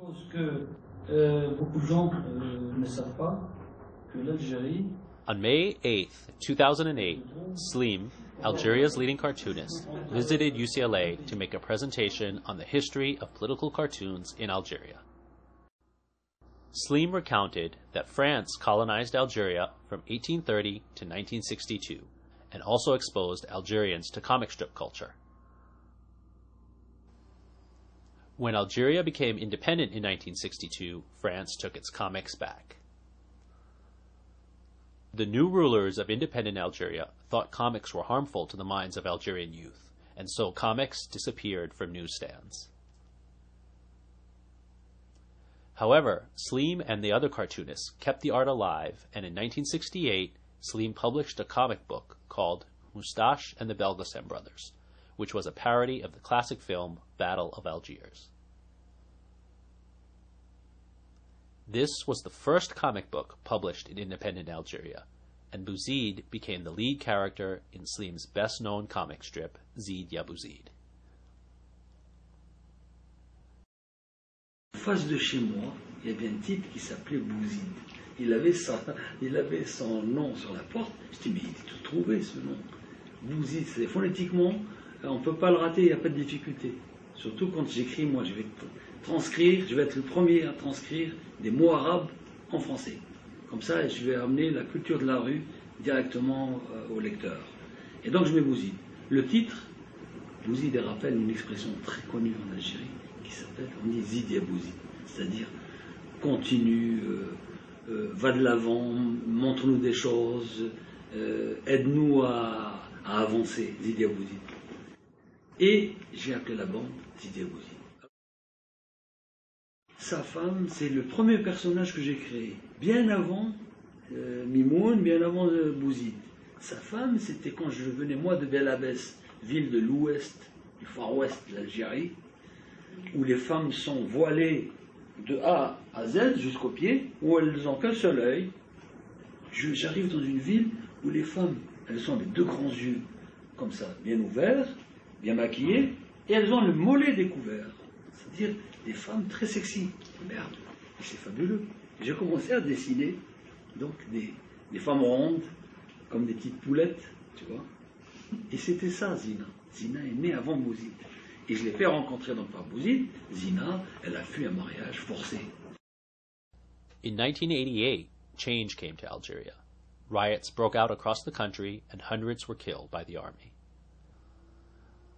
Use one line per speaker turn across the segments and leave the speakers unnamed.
suppose que beaucoup de gens ne savent pas que l'Algérie.
On May 8, 2008, Slim, Algeria's leading cartoonist, visited UCLA to make a presentation on the history of political cartoons in Algeria. Slim recounted that France colonized Algeria from 1830 to 1962 and also exposed Algerians to comic strip culture. When Algeria became independent in 1962, France took its comics back. The new rulers of independent Algeria thought comics were harmful to the minds of Algerian youth, and so comics disappeared from newsstands. However, Slim and the other cartoonists kept the art alive, and in 1968, Slim published a comic book called Moustache and the Belgasem Brothers, which was a parody of the classic film Battle of Algiers. This was the first comic book published in independent Algeria, and Bouzid became the lead character in Slim's best-known comic strip, Zid Ya Bouzid.
En face de chez moi, il y avait un type qui s'appelait Bouzid. Il avait son nom sur la porte. Je dis, mais il est tout trouvé ce nom. Bouzid, c'est phonétiquement, on ne peut pas le rater, il n'y a pas de difficulté. Surtout quand j'écris, moi, je vais transcrire, je vais être le premier à transcrire des mots arabes en français. Comme ça, je vais amener la culture de la rue directement au lecteur. Et donc, je mets Bouzid. Le titre, Bouzid rappelle une expression très connue en Algérie qui s'appelle, on dit Zid Ya Bouzid, c'est-à-dire continue, va de l'avant, montre-nous des choses, aide-nous à avancer, Zid Ya Bouzid. Et j'ai appelé la bande Zid Ya Bouzid. Sa femme, c'est le premier personnage que j'ai créé, bien avant Mimoun, bien avant Bouzid. Sa femme, c'était quand je venais moi de Bel Abbès, ville de l'ouest, du far ouest de l'Algérie, où les femmes sont voilées de A à Z jusqu'aux pieds, où elles n'ont qu'un seul œil. J'arrive dans une ville où les femmes, elles ont les deux grands yeux, comme ça, bien ouverts, bien maquillées, et elles ont le mollet découvert. C'est-à-dire des femmes très sexy. Merde, c'est fabuleux. J'ai commencé à dessiner donc des femmes rondes, comme des petites poulettes, tu vois. Et c'était ça, Zina. Zina est née avant Bouzid. Et je l'ai fait rencontrer donc par Bouzid. Zina, elle a fui un mariage forcé.
In 1988, change came to Algeria. Riots broke out across the country and hundreds were killed by the army.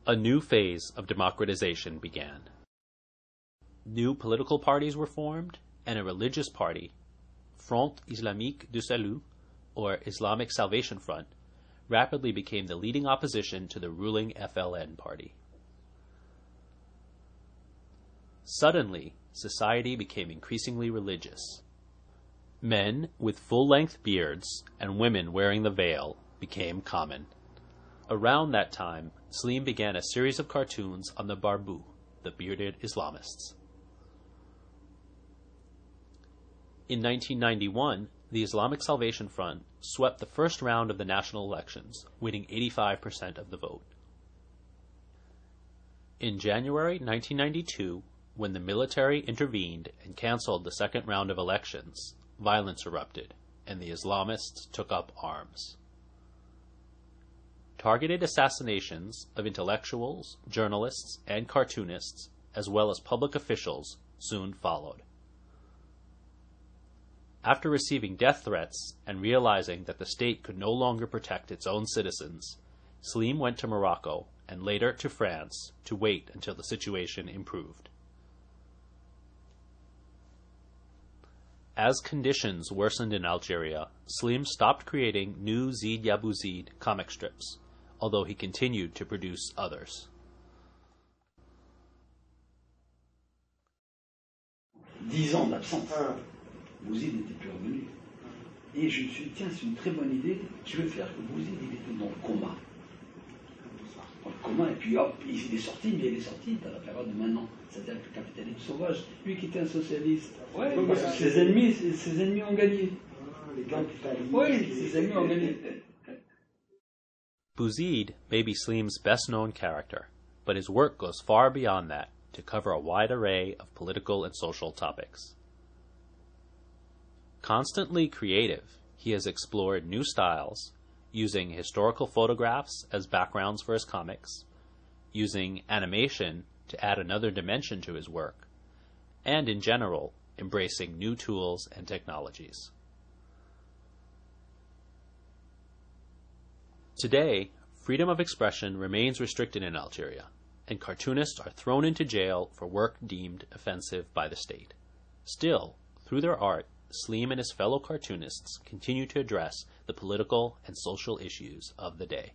A new phase of democratization began. New political parties were formed, and a religious party, Front Islamique du Salut, or Islamic Salvation Front, rapidly became the leading opposition to the ruling FLN party. Suddenly, society became increasingly religious. Men with full-length beards and women wearing the veil became common. Around that time, Slim began a series of cartoons on the Barbu, the bearded Islamists. In 1991, the Islamic Salvation Front swept the first round of the national elections, winning 85% of the vote. In January 1992, when the military intervened and canceled the second round of elections, violence erupted, and the Islamists took up arms. Targeted assassinations of intellectuals, journalists, and cartoonists, as well as public officials, soon followed. After receiving death threats and realizing that the state could no longer protect its own citizens, Slim went to Morocco and later to France to wait until the situation improved. As conditions worsened in Algeria, Slim stopped creating new Zid Ya Bouzid comic strips, although he continued to produce others.
10 ans d'absence. Bouzid n'était plus revenu. Et je me suis dit, tiens, c'est une très bonne idée, je vais faire que Bouzid, il était dans le coma. Dans le coma, et puis hop, il est sorti, mais il est sorti dans la période de maintenant. C'est-à-dire que le capitalisme sauvage, lui qui était un socialiste, ouais, parce que ses ennemis ont gagné. Oui, ses ennemis ont gagné.
Bouzid may be Slim's best-known character, but his work goes far beyond that to cover a wide array of political and social topics. Constantly creative, he has explored new styles, using historical photographs as backgrounds for his comics, using animation to add another dimension to his work, and in general, embracing new tools and technologies. Today, freedom of expression remains restricted in Algeria, and cartoonists are thrown into jail for work deemed offensive by the state. Still, through their art, Slim and his fellow cartoonists continue to address the political and social issues of the day.